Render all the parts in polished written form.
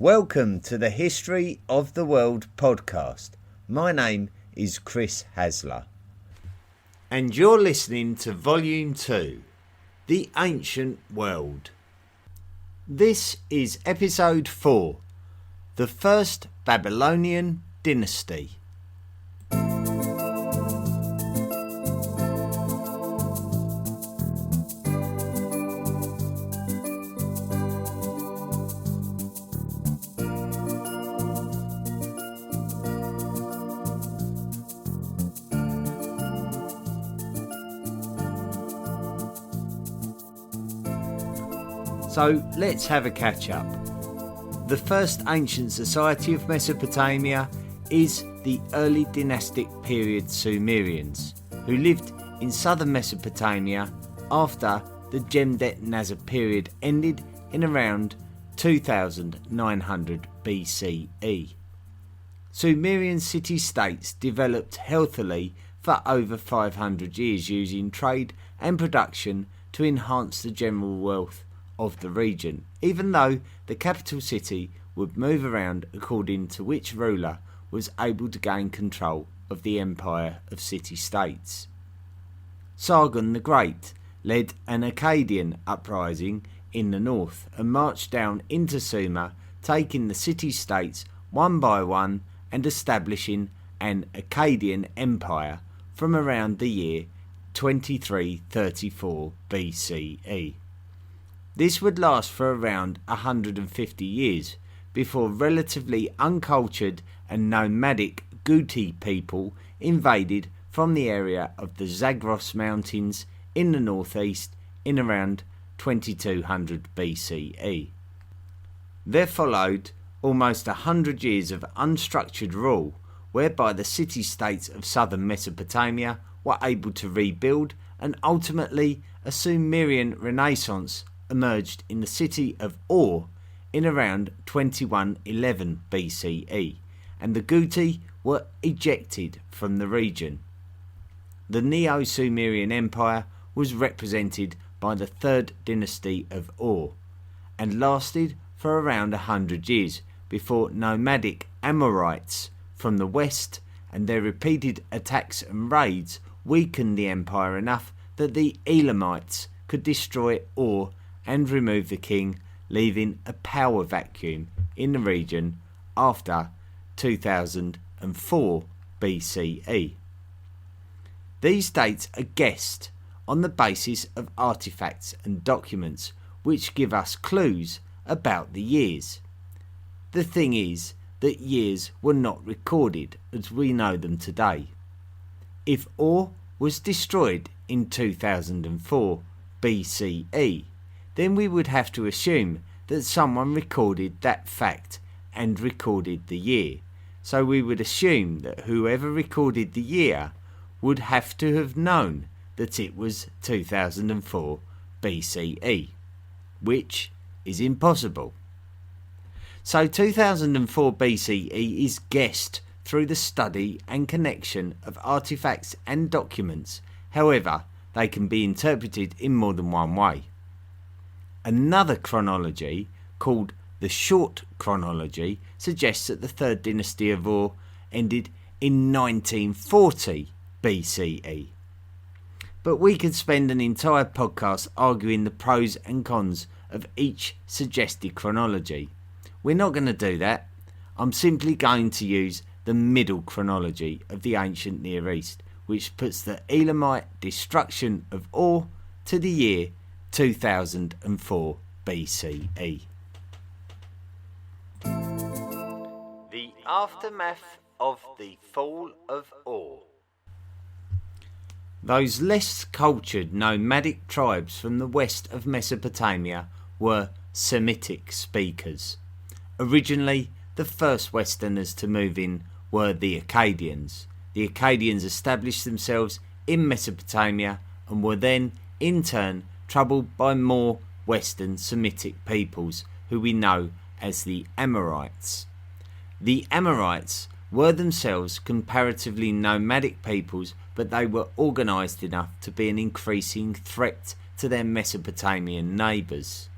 Welcome to the History of the World podcast. My name is Chris Hasler. And you're listening to Volume 2, The Ancient World. This is Episode 4, The First Babylonian Dynasty. So let's have a catch up. The first ancient society of Mesopotamia is the early dynastic period Sumerians, who lived in southern Mesopotamia after the Gem-Det-Nasr period ended in around 2900 BCE. Sumerian city-states developed healthily for over 500 years using trade and production to enhance the general wealth of the region, even though the capital city would move around according to which ruler was able to gain control of the empire of city-states. Sargon the Great led an Akkadian uprising in the north and marched down into Sumer, taking the city-states one by one and establishing an Akkadian empire from around the year 2334 BCE. This would last for around 150 years before relatively uncultured and nomadic Guti people invaded from the area of the Zagros Mountains in the northeast in around 2200 BCE. There followed almost 100 years of unstructured rule whereby the city-states of southern Mesopotamia were able to rebuild, and ultimately a Sumerian renaissance emerged in the city of Ur in around 2111 BCE, and the Guti were ejected from the region. The Neo-Sumerian Empire was represented by the third dynasty of Ur, and lasted for around 100 years before nomadic Amorites from the west and their repeated attacks and raids weakened the empire enough that the Elamites could destroy Ur and remove the king, leaving a power vacuum in the region after 2004 BCE. These dates are guessed on the basis of artifacts and documents which give us clues about the years. The thing is that years were not recorded as we know them today. If Ur was destroyed in 2004 BCE, then we would have to assume that someone recorded that fact and recorded the year. So we would assume that whoever recorded the year would have to have known that it was 2004 BCE, which is impossible. So 2004 BCE is guessed through the study and connection of artifacts and documents. However, they can be interpreted in more than one way. Another chronology, called the short chronology, suggests that the third dynasty of Ur ended in 1940 BCE. But we could spend an entire podcast arguing the pros and cons of each suggested chronology. We're not going to do that. I'm simply going to use the middle chronology of the ancient Near East, which puts the Elamite destruction of Ur to the year 2004 BCE. The aftermath of the fall of Ur. Those less cultured nomadic tribes from the west of Mesopotamia were Semitic speakers. Originally, the first Westerners to move in were the Akkadians. The Akkadians established themselves in Mesopotamia and were then, in turn, troubled by more Western Semitic peoples who we know as the Amorites. The Amorites were themselves comparatively nomadic peoples, but they were organised enough to be an increasing threat to their Mesopotamian neighbours.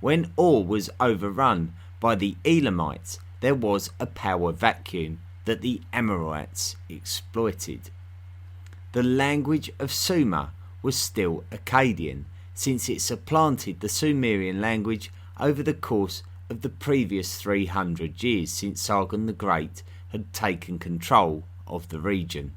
When Ur was overrun by the Elamites, there was a power vacuum that the Amorites exploited. The language of Sumer was still Akkadian, since it supplanted the Sumerian language over the course of the previous 300 years since Sargon the Great had taken control of the region.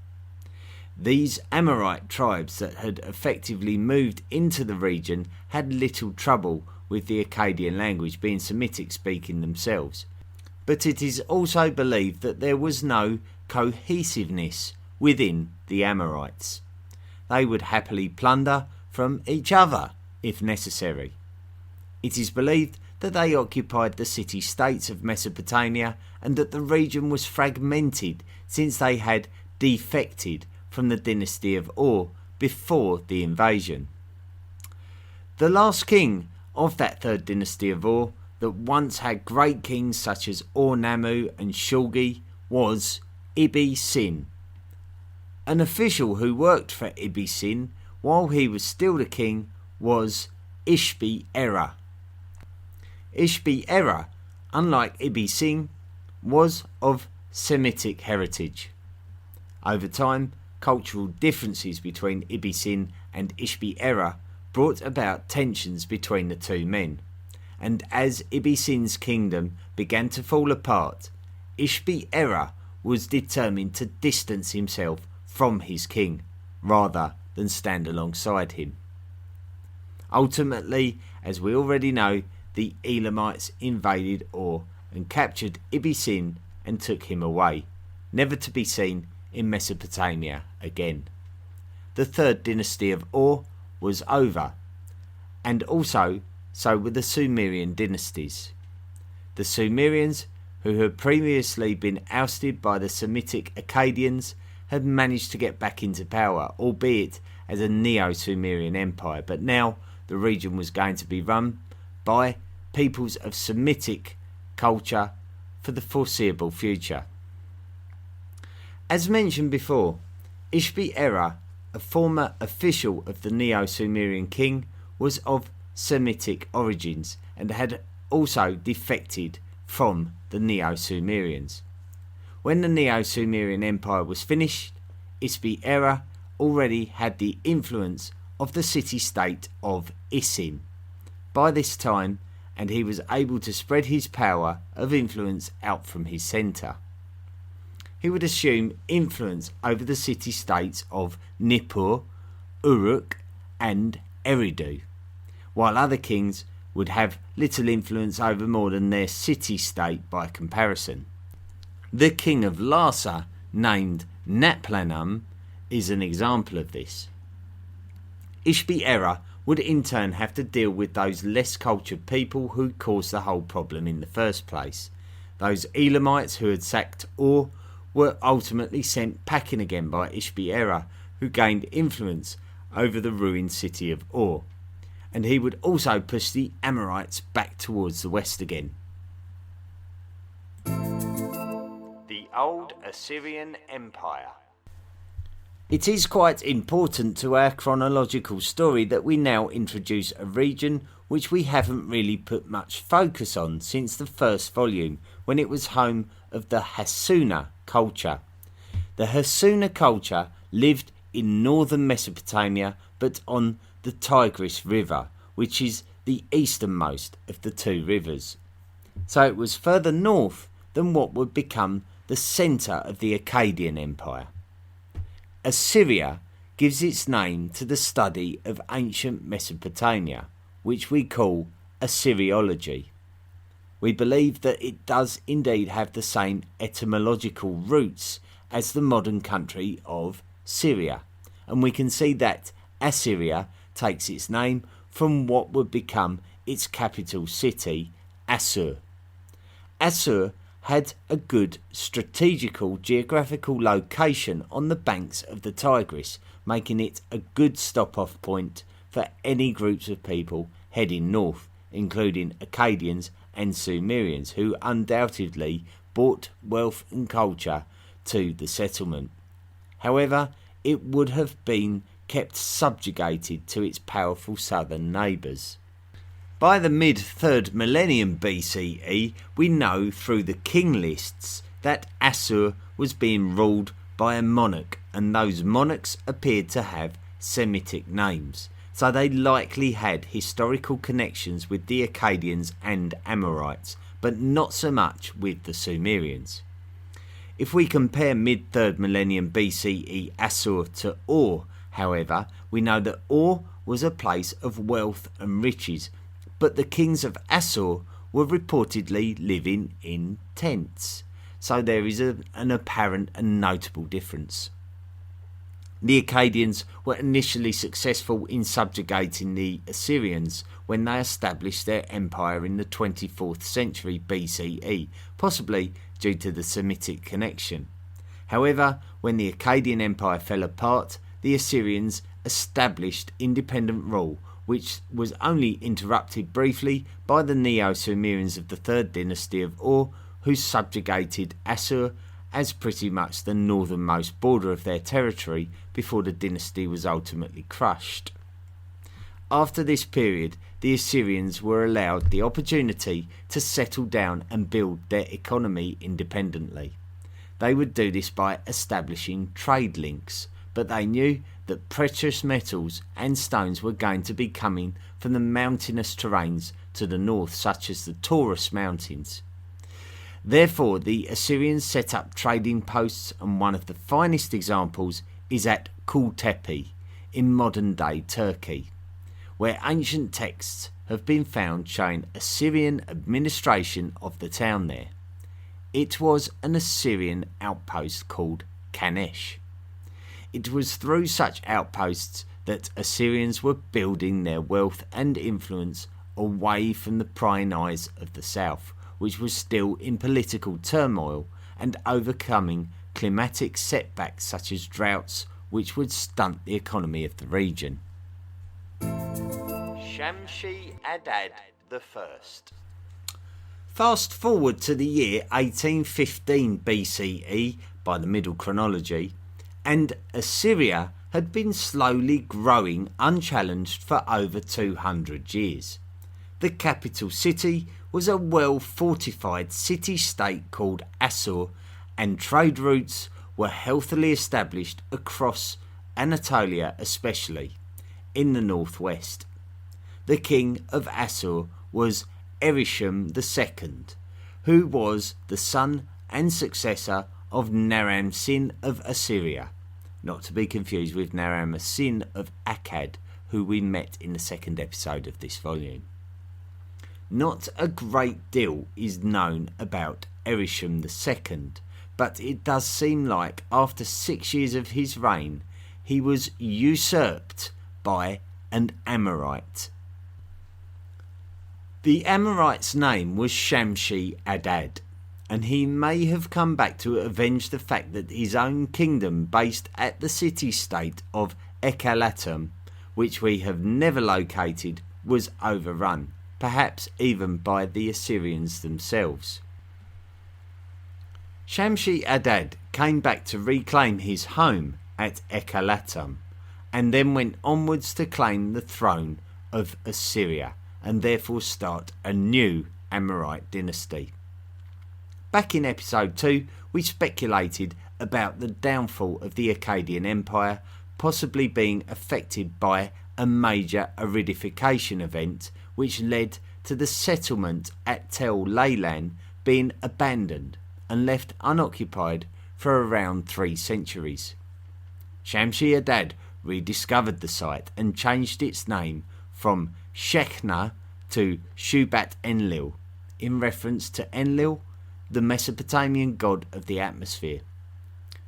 These Amorite tribes that had effectively moved into the region had little trouble with the Akkadian language being Semitic speaking themselves, but it is also believed that there was no cohesiveness within the Amorites. They would happily plunder from each other if necessary. It is believed that they occupied the city-states of Mesopotamia and that the region was fragmented since they had defected from the dynasty of Ur before the invasion. The last king of that third dynasty of Ur that once had great kings such as Ur-Nammu and Shulgi was Ibbi-Sin. An official who worked for Ibbi-Sin while he was still the king was Ishbi-Erra. Ishbi-Erra, unlike Ibbi-Sin, was of Semitic heritage. Over time, cultural differences between Ibbi-Sin and Ishbi-Erra brought about tensions between the two men, and as Ibbi-Sin's kingdom began to fall apart, Ishbi-Erra was determined to distance himself from his king rather than stand alongside him. Ultimately, as we already know, the Elamites invaded Ur and captured Ibbi-Sin and took him away, never to be seen in Mesopotamia again. The third dynasty of Ur was over, and also so were the Sumerian dynasties. The Sumerians, who had previously been ousted by the Semitic Akkadians, had managed to get back into power, albeit as a Neo-Sumerian empire, but now the region was going to be run by peoples of Semitic culture for the foreseeable future. As mentioned before, Ishbi-Erra, a former official of the Neo-Sumerian king, was of Semitic origins and had also defected from the Neo-Sumerians. When the Neo-Sumerian Empire was finished, Ishbi-Erra already had the influence of the city-state of Isin by this time, and he was able to spread his power of influence out from his centre. He would assume influence over the city-states of Nippur, Uruk and Eridu, while other kings would have little influence over more than their city-state by comparison. The king of Larsa, named Naplanum, is an example of this. Ishbi-Erra would in turn have to deal with those less cultured people who caused the whole problem in the first place. Those Elamites who had sacked Ur were ultimately sent packing again by Ishbi-Erra, who gained influence over the ruined city of Ur, and he would also push the Amorites back towards the west again. The Old Assyrian Empire. It is quite important to our chronological story that we now introduce a region which we haven't really put much focus on since the first volume, when it was home of the Hassuna culture. The Hassuna culture lived in northern Mesopotamia, but on the Tigris River, which is the easternmost of the two rivers. So it was further north than what would become the centre of the Akkadian Empire. Assyria gives its name to the study of ancient Mesopotamia, which we call Assyriology. We believe that it does indeed have the same etymological roots as the modern country of Syria, and we can see that Assyria takes its name from what would become its capital city, Assur. Assur had a good strategical geographical location on the banks of the Tigris, making it a good stop-off point for any groups of people heading north, including Akkadians and Sumerians, who undoubtedly brought wealth and culture to the settlement. However, it would have been kept subjugated to its powerful southern neighbours. By the mid-3rd millennium BCE, we know through the king lists that Assur was being ruled by a monarch, and those monarchs appeared to have Semitic names, so they likely had historical connections with the Akkadians and Amorites, but not so much with the Sumerians. If we compare mid-3rd millennium BCE Assur to Ur, however, we know that Ur was a place of wealth and riches, but the kings of Assur were reportedly living in tents, so there is an apparent and notable difference. The Akkadians were initially successful in subjugating the Assyrians when they established their empire in the 24th century BCE, possibly due to the Semitic connection. However, when the Akkadian Empire fell apart, the Assyrians established independent rule, which was only interrupted briefly by the Neo-Sumerians of the 3rd dynasty of Ur, who subjugated Assur as pretty much the northernmost border of their territory before the dynasty was ultimately crushed. After this period, the Assyrians were allowed the opportunity to settle down and build their economy independently. They would do this by establishing trade links, but they knew that precious metals and stones were going to be coming from the mountainous terrains to the north, such as the Taurus Mountains. Therefore, the Assyrians set up trading posts, and one of the finest examples is at Kultepe in modern-day Turkey, where ancient texts have been found showing Assyrian administration of the town there. It was an Assyrian outpost called Kanesh. It was through such outposts that Assyrians were building their wealth and influence away from the prying eyes of the south, which was still in political turmoil, and overcoming climatic setbacks such as droughts, which would stunt the economy of the region. Shamshi-Adad I. Fast forward to the year 1815 BCE by the middle chronology, and Assyria had been slowly growing unchallenged for over 200 years. The capital city was a well-fortified city-state called Assur, and trade routes were healthily established across Anatolia, especially in the northwest. The king of Assur was Erishom II, who was the son and successor of Naram-Sin of Assyria, not to be confused with Naram-Sin of Akkad, who we met in the 2nd episode of this volume. Not a great deal is known about Erishom II, but it does seem like after 6 years of his reign, he was usurped by an Amorite. The Amorite's name was Shamshi-Adad, and he may have come back to avenge the fact that his own kingdom based at the city-state of Ekalatum, which we have never located, was overrun, perhaps even by the Assyrians themselves. Shamshi-Adad came back to reclaim his home at Ekalatum, and then went onwards to claim the throne of Assyria, and therefore start a new Amorite dynasty. Back in episode 2, we speculated about the downfall of the Akkadian Empire possibly being affected by a major aridification event, which led to the settlement at Tel Leilan being abandoned and left unoccupied for around 3 centuries. Shamshi-Adad rediscovered the site and changed its name from Shechna to Shubat-Enlil, in reference to Enlil, the Mesopotamian god of the atmosphere.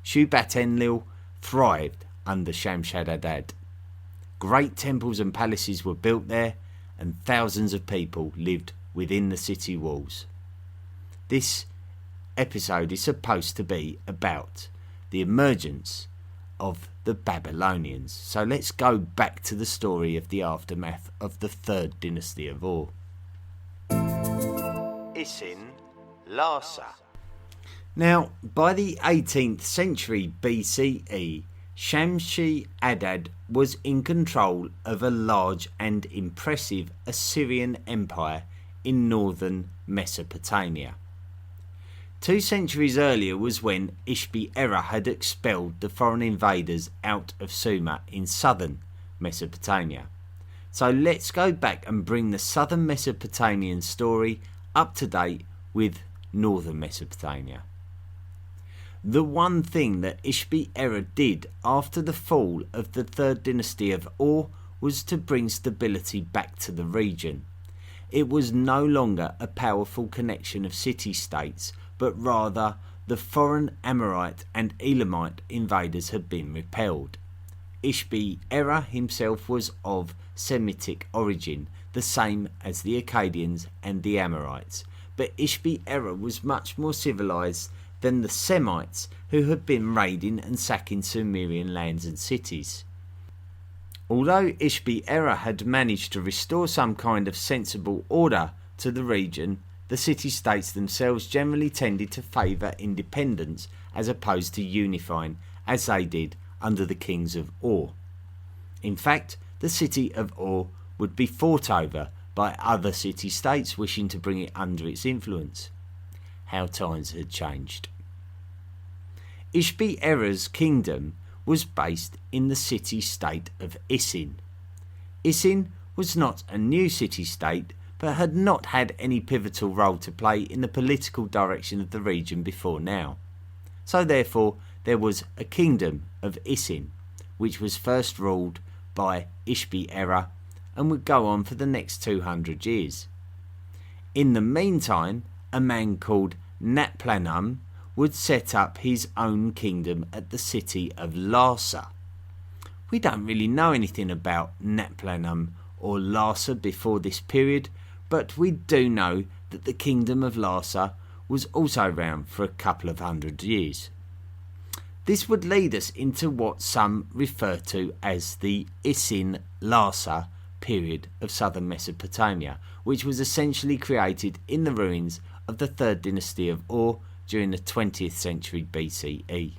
Shubat-Enlil thrived under Shamshi-Adad. Great temples and palaces were built there, and thousands of people lived within the city walls. This episode is supposed to be about the emergence of the Babylonians. So let's go back to the story of the aftermath of the 3rd dynasty of Ur. Isin Lhasa. Now, by the 18th century BCE, Shamshi-Adad was in control of a large and impressive Assyrian empire in northern Mesopotamia. 2 centuries earlier was when Ishbi-Erra had expelled the foreign invaders out of Sumer in southern Mesopotamia. So let's go back and bring the southern Mesopotamian story up to date with northern Mesopotamia. The one thing that Ishbi-Erra did after the fall of the 3rd dynasty of Ur was to bring stability back to the region. It was no longer a powerful connection of city-states, but rather the foreign Amorite and Elamite invaders had been repelled. Ishbi-Erra himself was of Semitic origin, the same as the Akkadians and the Amorites, but Ishbi-Erra was much more civilized than the Semites who had been raiding and sacking Sumerian lands and cities. Although Ishbi-Erra had managed to restore some kind of sensible order to the region, the city-states themselves generally tended to favour independence as opposed to unifying, as they did under the kings of Ur. In fact, the city of Ur would be fought over by other city-states wishing to bring it under its influence. How times had changed. Ishbi-Erra's kingdom was based in the city-state of Isin. Isin was not a new city-state, but had not had any pivotal role to play in the political direction of the region before now. So therefore there was a kingdom of Isin, which was first ruled by Ishbi-Erra and would go on for the next 200 years. In the meantime, a man called Natplanum would set up his own kingdom at the city of Larsa. We don't really know anything about Natplanum or Larsa before this period, but we do know that the kingdom of Larsa was also around for a couple of 100 years. This would lead us into what some refer to as the Isin-Larsa period of southern Mesopotamia, which was essentially created in the ruins of the 3rd dynasty of Ur during the 20th century BCE.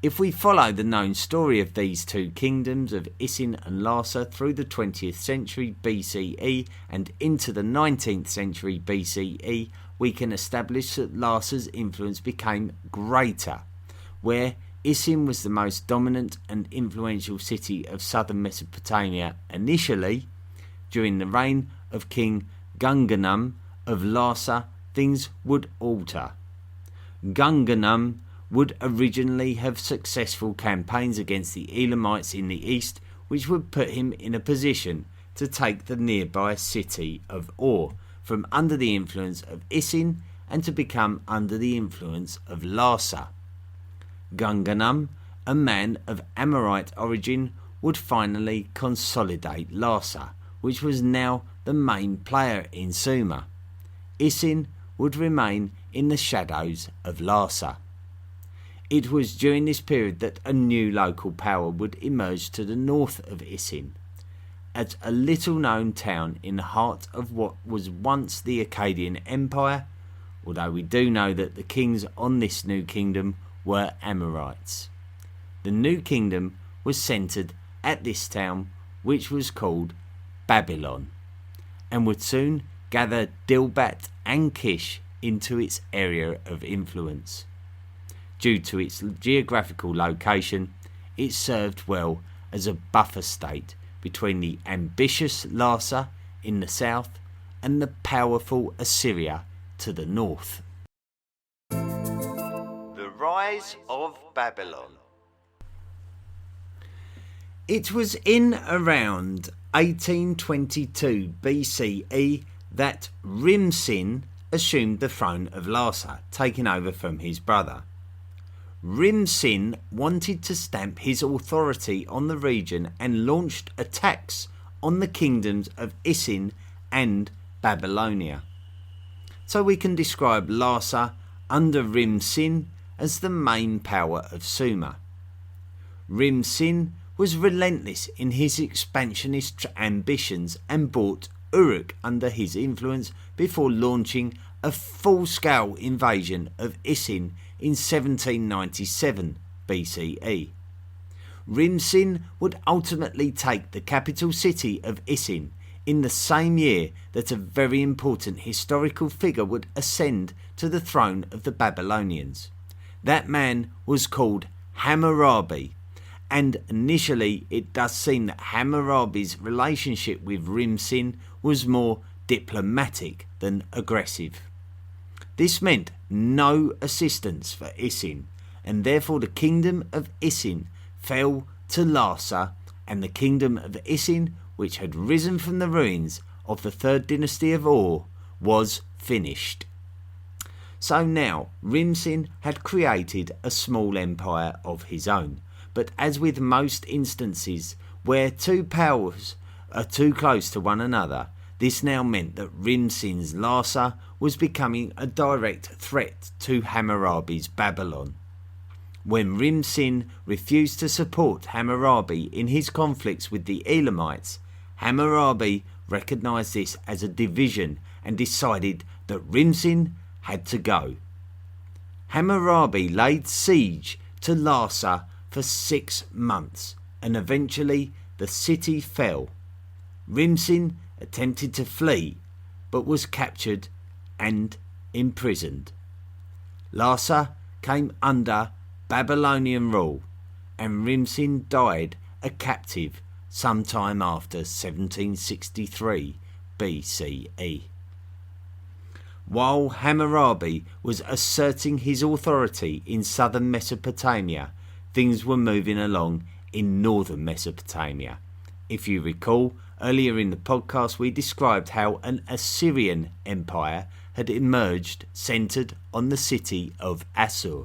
If we follow the known story of these two kingdoms of Isin and Larsa through the 20th century BCE and into the 19th century BCE, we can establish that Larsa's influence became greater, where Isin was the most dominant and influential city of southern Mesopotamia initially. During the reign of King Gunganum of Larsa, things would alter. Gunganum would originally have successful campaigns against the Elamites in the east, which would put him in a position to take the nearby city of Ur from under the influence of Isin and to become under the influence of Larsa. Gunganum, a man of Amorite origin, would finally consolidate Larsa, which was now the main player in Sumer. Isin would remain in the shadows of Larsa. It was during this period that a new local power would emerge to the north of Isin, at a little-known town in the heart of what was once the Akkadian Empire, although we do know that the kings on this new kingdom were Amorites. The new kingdom was centred at this town, which was called Babylon, and would soon gather Dilbat and Kish into its area of influence. Due to its geographical location, it served well as a buffer state between the ambitious Larsa in the south and the powerful Assyria to the north. The rise of Babylon. It was in around 1822 BCE that Rim-Sin assumed the throne of Larsa, taking over from his brother. Rim-Sin wanted to stamp his authority on the region and launched attacks on the kingdoms of Isin and Babylonia. So we can describe Larsa under Rim-Sin as the main power of Sumer. Rim-Sin was relentless in his expansionist ambitions and brought Uruk under his influence before launching a full-scale invasion of Isin in 1797, BCE. Rimsin would ultimately take the capital city of Isin in the same year that a very important historical figure would ascend to the throne of the Babylonians. That man was called Hammurabi, and initially it does seem that Hammurabi's relationship with Rimsin was more diplomatic than aggressive. This meant no assistance for Isin, and therefore the kingdom of Isin fell to Larsa, and the kingdom of Isin, which had risen from the ruins of the third dynasty of Ur, was finished. So now Rimsin had created a small empire of his own, but as with most instances where two powers are too close to one another, this now meant that Rimsin's Larsa was becoming a direct threat to Hammurabi's Babylon. When Rimsin refused to support Hammurabi in his conflicts with the Elamites, Hammurabi recognised this as a division and decided that Rimsin had to go. Hammurabi laid siege to Larsa for 6 months, and eventually the city fell. Rimsin attempted to flee, but was captured and imprisoned. Larsa came under Babylonian rule, and Rimsin died a captive sometime after 1763 BCE. While Hammurabi was asserting his authority in southern Mesopotamia, things were moving along in northern Mesopotamia. If you recall, earlier in the podcast we described how an Assyrian empire had emerged centred on the city of Assur.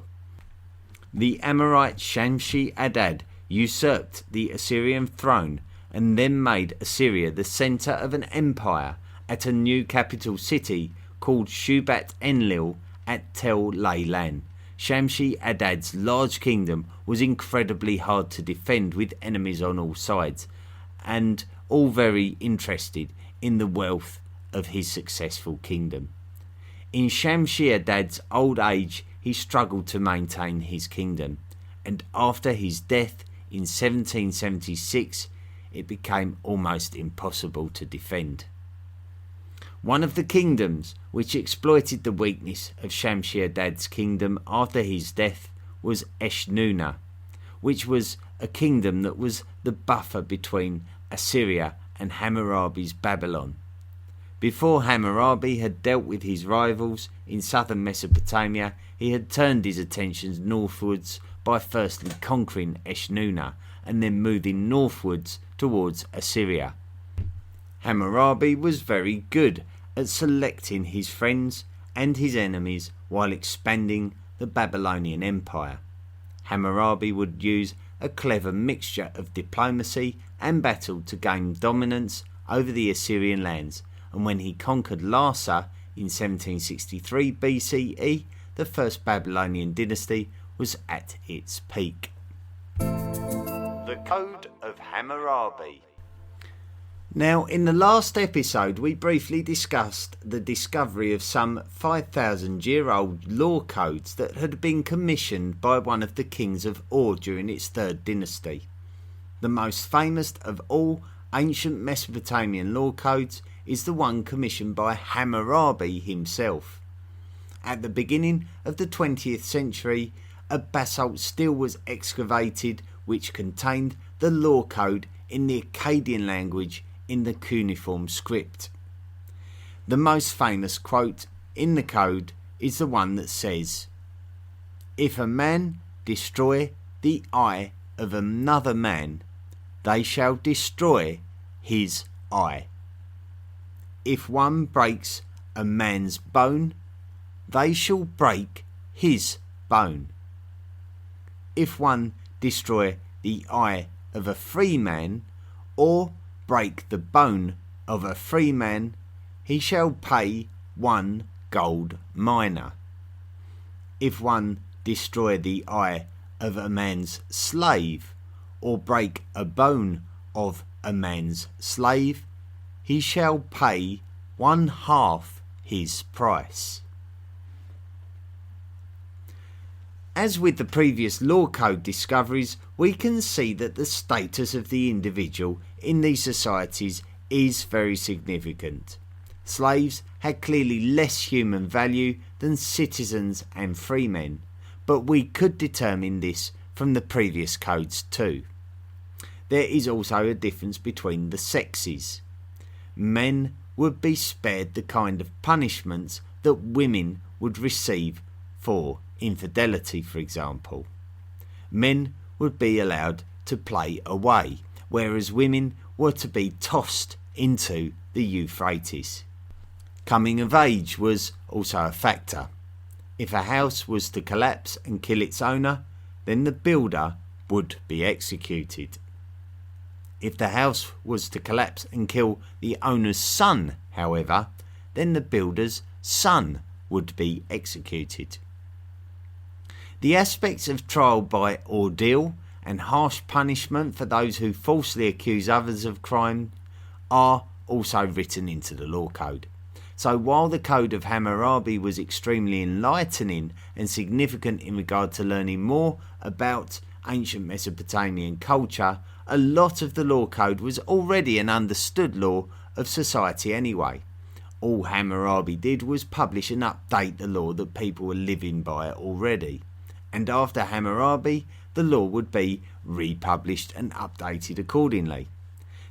The Amorite Shamshi-Adad usurped the Assyrian throne and then made Assyria the centre of an empire at a new capital city called Shubat-Enlil at Tel Leilan. Shamshi-Adad's large kingdom was incredibly hard to defend, with enemies on all sides, and all very interested in the wealth of his successful kingdom. In Shamshi-Adad's old age, he struggled to maintain his kingdom, and after his death in 1776, it became almost impossible to defend. One of the kingdoms which exploited the weakness of Shamshi-Adad's kingdom after his death was Eshnunna, which was a kingdom that was the buffer between Assyria and Hammurabi's Babylon. Before Hammurabi had dealt with his rivals in southern Mesopotamia, he had turned his attentions northwards by firstly conquering Eshnunna and then moving northwards towards Assyria. Hammurabi was very good at selecting his friends and his enemies while expanding the Babylonian Empire. Hammurabi would use a clever mixture of diplomacy and battle to gain dominance over the Assyrian lands, and when he conquered Larsa in 1763 BCE, the first Babylonian dynasty was at its peak. The Code of Hammurabi. Now, in the last episode we briefly discussed the discovery of some 5,000-year-old law codes that had been commissioned by one of the kings of Ur during its third dynasty. The most famous of all ancient Mesopotamian law codes is the one commissioned by Hammurabi himself. At the beginning of the 20th century, a basalt still was excavated which contained the law code in the Akkadian language in the cuneiform script. The most famous quote in the code is the one that says, "If a man destroy the eye of another man, they shall destroy his eye. If one breaks a man's bone, they shall break his bone. If one destroy the eye of a free man, or break the bone of a free man, he shall pay 1 gold mina. If one destroy the eye of a man's slave, or break a bone of a man's slave, he shall pay 1/2 his price." As with the previous law code discoveries, we can see that the status of the individual in these societies is very significant. Slaves had clearly less human value than citizens and freemen, but we could determine this from the previous codes too. There is also a difference between the sexes. Men would be spared the kind of punishments that women would receive for infidelity, for example. Men would be allowed to play away, whereas women were to be tossed into the Euphrates. Coming of age was also a factor. If a house was to collapse and kill its owner, then the builder would be executed. If the house was to collapse and kill the owner's son, however, then the builder's son would be executed. The aspects of trial by ordeal and harsh punishment for those who falsely accuse others of crime are also written into the law code. So while the code of Hammurabi was extremely enlightening and significant in regard to learning more about ancient Mesopotamian culture, a lot of the law code was already an understood law of society anyway. All Hammurabi did was publish and update the law that people were living by already. And after Hammurabi, the law would be republished and updated accordingly.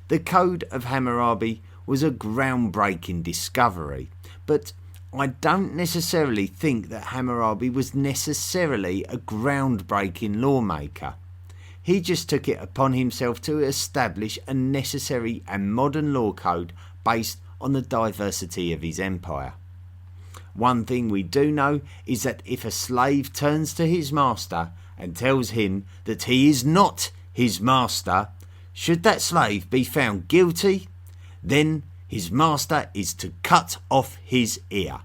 The Code of Hammurabi was a groundbreaking discovery, but I don't necessarily think that Hammurabi was necessarily a groundbreaking lawmaker. He just took it upon himself to establish a necessary and modern law code based on the diversity of his empire. One thing we do know is that if a slave turns to his master and tells him that he is not his master, should that slave be found guilty, then his master is to cut off his ear.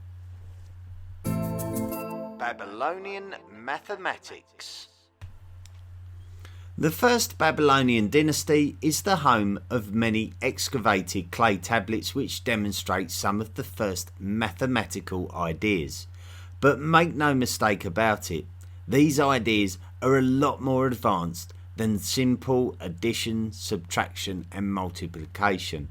Babylonian mathematics. The first Babylonian dynasty is the home of many excavated clay tablets which demonstrate some of the first mathematical ideas. But make no mistake about it, these ideas are a lot more advanced than simple addition, subtraction and multiplication.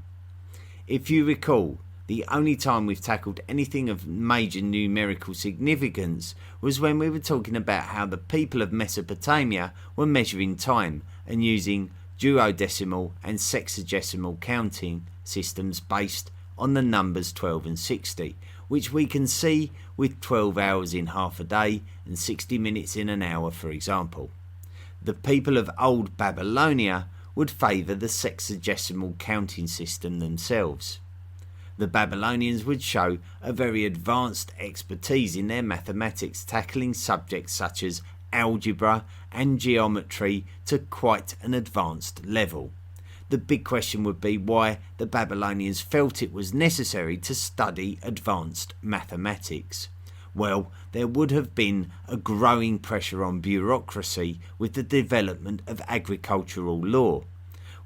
If you recall, the only time we've tackled anything of major numerical significance was when we were talking about how the people of Mesopotamia were measuring time and using duodecimal and sexagesimal counting systems based on the numbers 12 and 60, which we can see with 12 hours in half a day and 60 minutes in an hour, for example. The people of Old Babylonia would favour the sexagesimal counting system themselves. The Babylonians would show a very advanced expertise in their mathematics, tackling subjects such as algebra and geometry to quite an advanced level. The big question would be why the Babylonians felt it was necessary to study advanced mathematics. Well, there would have been a growing pressure on bureaucracy with the development of agricultural law.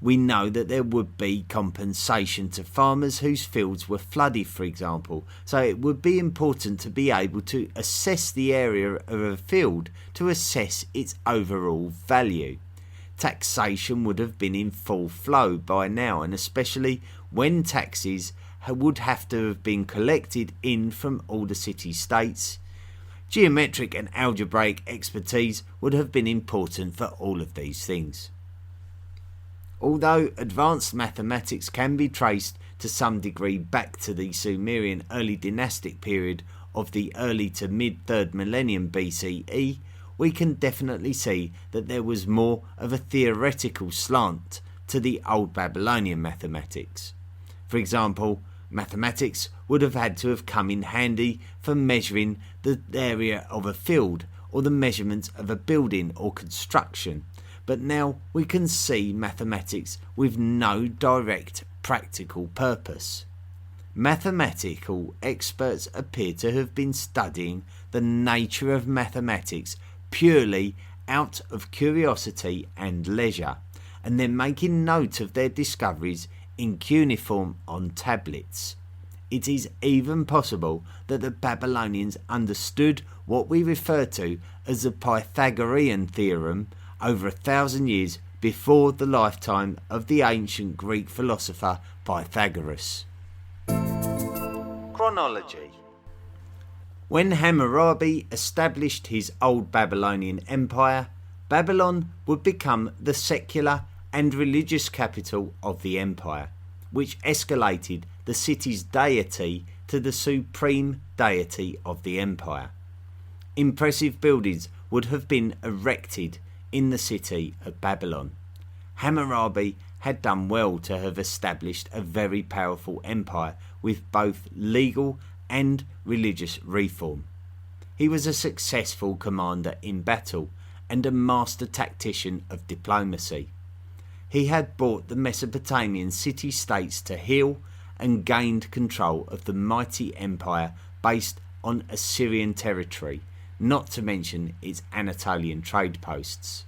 We know that there would be compensation to farmers whose fields were flooded, for example, so it would be important to be able to assess the area of a field to assess its overall value. Taxation would have been in full flow by now, and especially when taxes would have to have been collected in from all the city-states. Geometric and algebraic expertise would have been important for all of these things. Although advanced mathematics can be traced to some degree back to the Sumerian early dynastic period of the early to mid 3rd millennium BCE, we can definitely see that there was more of a theoretical slant to the Old Babylonian mathematics. For example, mathematics would have had to have come in handy for measuring the area of a field or the measurement of a building or construction. But now we can see mathematics with no direct practical purpose. Mathematical experts appear to have been studying the nature of mathematics purely out of curiosity and leisure, and then making note of their discoveries in cuneiform on tablets. It is even possible that the Babylonians understood what we refer to as the Pythagorean theorem over 1,000 years before the lifetime of the ancient Greek philosopher Pythagoras. Chronology. When Hammurabi established his old Babylonian Empire, Babylon would become the secular and religious capital of the empire, which escalated the city's deity to the supreme deity of the empire. Impressive buildings would have been erected in the city of Babylon. Hammurabi had done well to have established a very powerful empire with both legal and religious reform. He was a successful commander in battle and a master tactician of diplomacy. He had brought the Mesopotamian city-states to heel and gained control of the mighty empire based on Assyrian territory, not to mention its Anatolian trade posts.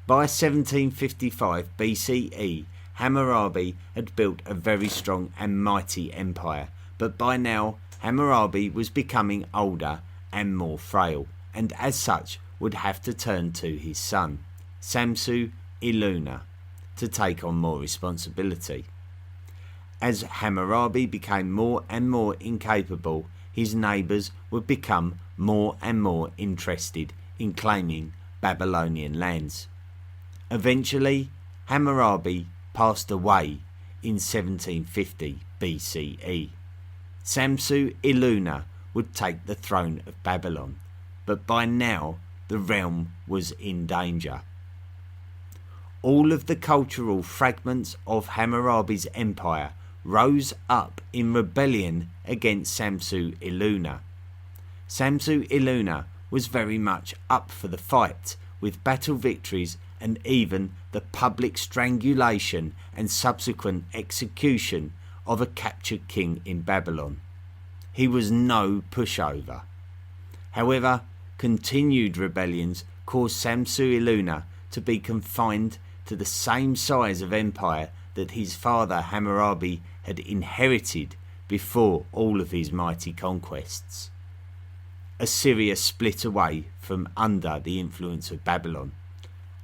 By 1755 BCE, Hammurabi had built a very strong and mighty empire, but by now Hammurabi was becoming older and more frail, and as such would have to turn to his son, Samsu-iluna, to take on more responsibility. As Hammurabi became more and more incapable, his neighbours would become more and more interested in claiming Babylonian lands. Eventually, Hammurabi passed away in 1750 BCE. Samsu-iluna would take the throne of Babylon, but by now the realm was in danger. All of the cultural fragments of Hammurabi's empire rose up in rebellion against Samsu-iluna. Samsu-iluna was very much up for the fight, with battle victories and even the public strangulation and subsequent execution of a captured king in Babylon. He was no pushover. However, continued rebellions caused Samsu-iluna to be confined to the same size of empire that his father Hammurabi had inherited before all of his mighty conquests. Assyria split away from under the influence of Babylon,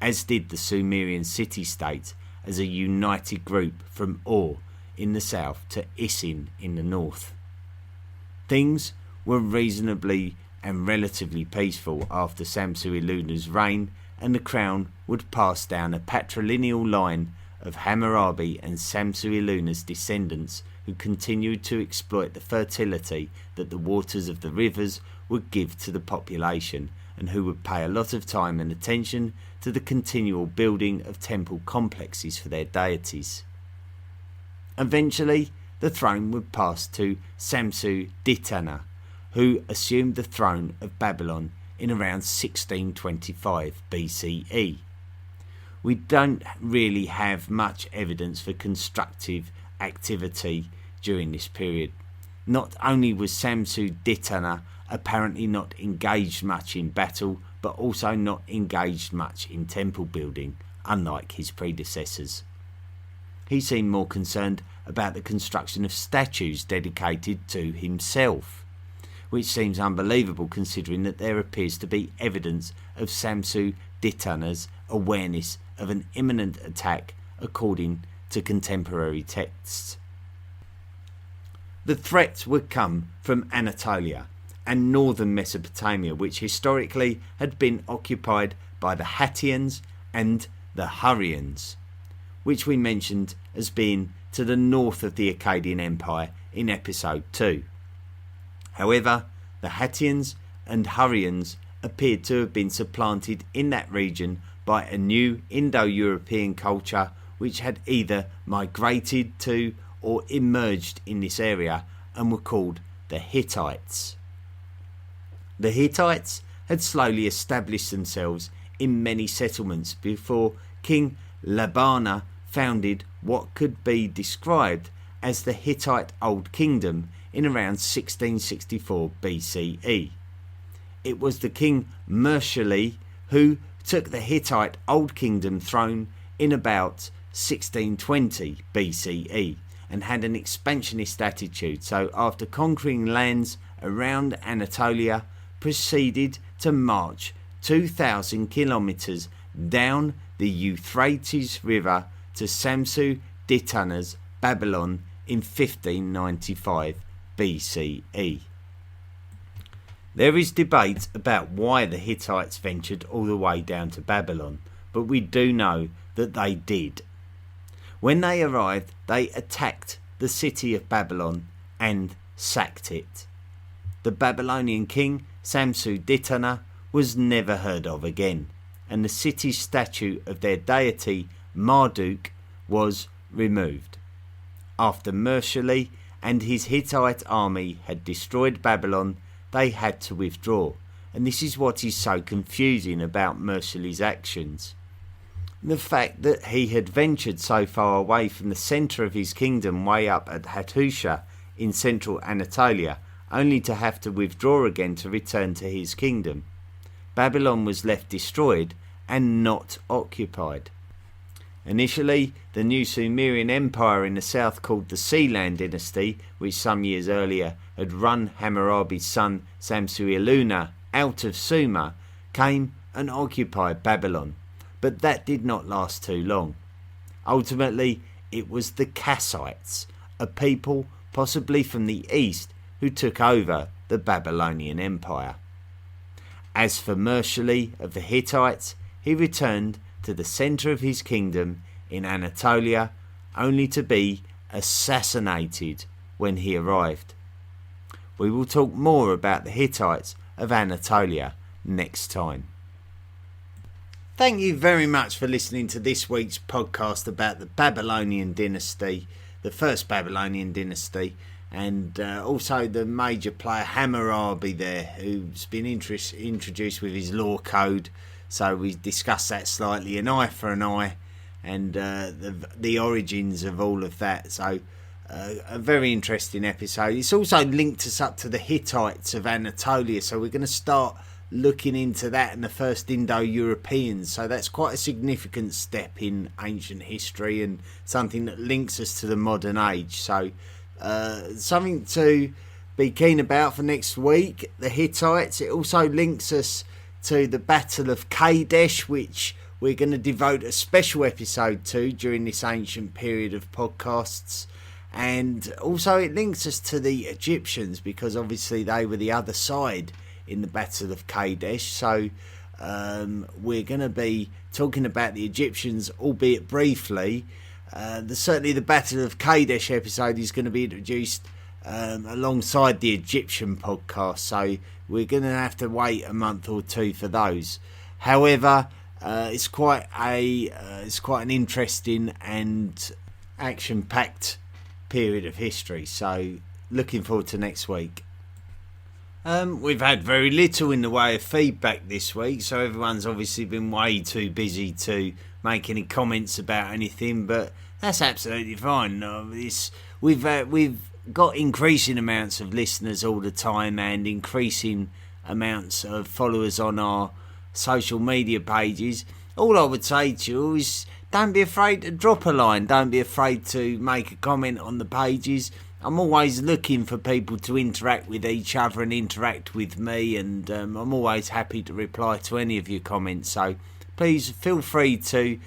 as did the Sumerian city-states as a united group from Ur in the south to Isin in the north. Things were reasonably and relatively peaceful after Samsu-iluna's reign, and the crown would pass down a patrilineal line of Hammurabi and Samsu-iluna's descendants, who continued to exploit the fertility that the waters of the rivers would give to the population, and who would pay a lot of time and attention to the continual building of temple complexes for their deities. Eventually, the throne would pass to Samsu-ditana, who assumed the throne of Babylon in around 1625 BCE. We don't really have much evidence for constructive activity during this period. Not only was Samsu-ditana apparently not engaged much in battle, but also not engaged much in temple building, unlike his predecessors. He seemed more concerned about the construction of statues dedicated to himself, which seems unbelievable considering that there appears to be evidence of Samsu-ditana's awareness of an imminent attack according to contemporary texts. The threats would come from Anatolia and northern Mesopotamia, which historically had been occupied by the Hattians and the Hurrians, which we mentioned as being to the north of the Akkadian Empire in episode 2. However, the Hattians and Hurrians appeared to have been supplanted in that region by a new Indo-European culture which had either migrated to or emerged in this area and were called the Hittites. The Hittites had slowly established themselves in many settlements before King Labana founded what could be described as the Hittite Old Kingdom in around 1664 BCE. It was the king Mursili who took the Hittite Old Kingdom throne in about 1620 BCE, and had an expansionist attitude. So after conquering lands around Anatolia, proceeded to march 2,000 kilometers down the Euphrates River to Samsu-Ditana's Babylon in 1595 BCE. There is debate about why the Hittites ventured all the way down to Babylon, but we do know that they did. When they arrived, they attacked the city of Babylon and sacked it. The Babylonian king Samsu-Ditana was never heard of again, and the city's statue of their deity Marduk was removed. After Mursili and his Hittite army had destroyed Babylon, they had to withdraw, and this is what is so confusing about Mursili's actions. The fact that he had ventured so far away from the centre of his kingdom way up at Hattusha in central Anatolia, only to have to withdraw again to return to his kingdom. Babylon was left destroyed and not occupied. Initially, the new Sumerian Empire in the south, called the Sealand Dynasty, which some years earlier had run Hammurabi's son Samsu-Iluna out of Sumer, came and occupied Babylon, but that did not last too long. Ultimately, it was the Kassites, a people possibly from the east, who took over the Babylonian Empire. As for Mursili of the Hittites, he returned to the centre of his kingdom in Anatolia, only to be assassinated when he arrived. We will talk more about the Hittites of Anatolia next time. Thank you very much for listening to this week's podcast about the Babylonian Dynasty, the first Babylonian Dynasty, and also the major player Hammurabi there, who's been introduced with his law code. So we discussed that slightly, an eye for an eye, and the origins of all of that. So a very interesting episode. It's also linked us up to the Hittites of Anatolia, so we're going to start looking into that and the first Indo-Europeans. So that's quite a significant step in ancient history and something that links us to the modern age. So something to be keen about for next week, the Hittites. It also links us to the Battle of Kadesh, which we're going to devote a special episode to during this ancient period of podcasts. And also it links us to the Egyptians, because obviously they were the other side in the Battle of Kadesh. So we're going to be talking about the Egyptians, albeit briefly. Certainly the Battle of Kadesh episode is going to be introduced alongside the Egyptian podcast, so we're going to have to wait a month or two for those. However, it's quite an interesting and action-packed period of history, so looking forward to next week. We've had very little in the way of feedback this week, so everyone's obviously been way too busy to make any comments about anything, but that's absolutely fine. We've got increasing amounts of listeners all the time and increasing amounts of followers on our social media pages. All I would say to you is don't be afraid to drop a line, don't be afraid to make a comment on the pages. I'm always looking for people to interact with each other and interact with me, and I'm always happy to reply to any of your comments, so please feel free to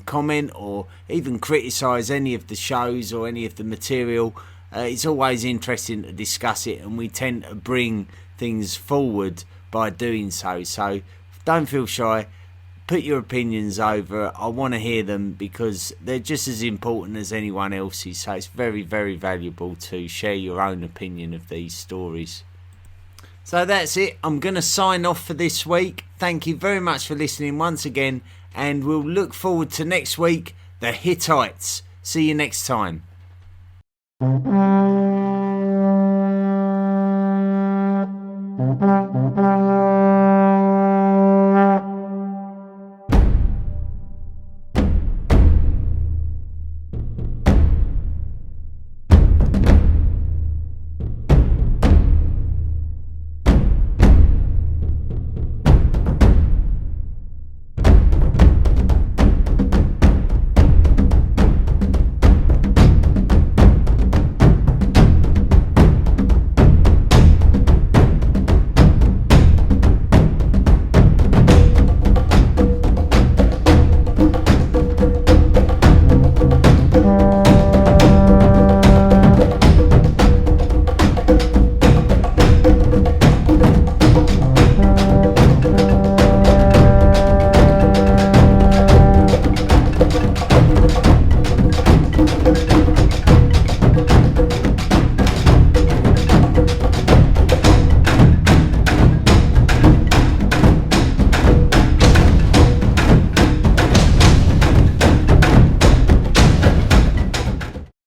comment or even criticise any of the shows or any of the material. It's always interesting to discuss it, and we tend to bring things forward by doing so. So don't feel shy. Put your opinions over. I want to hear them because they're just as important as anyone else's. So it's very, very valuable to share your own opinion of these stories. So that's it. I'm going to sign off for this week. Thank you very much for listening once again, and we'll look forward to next week, the Hittites. See you next time.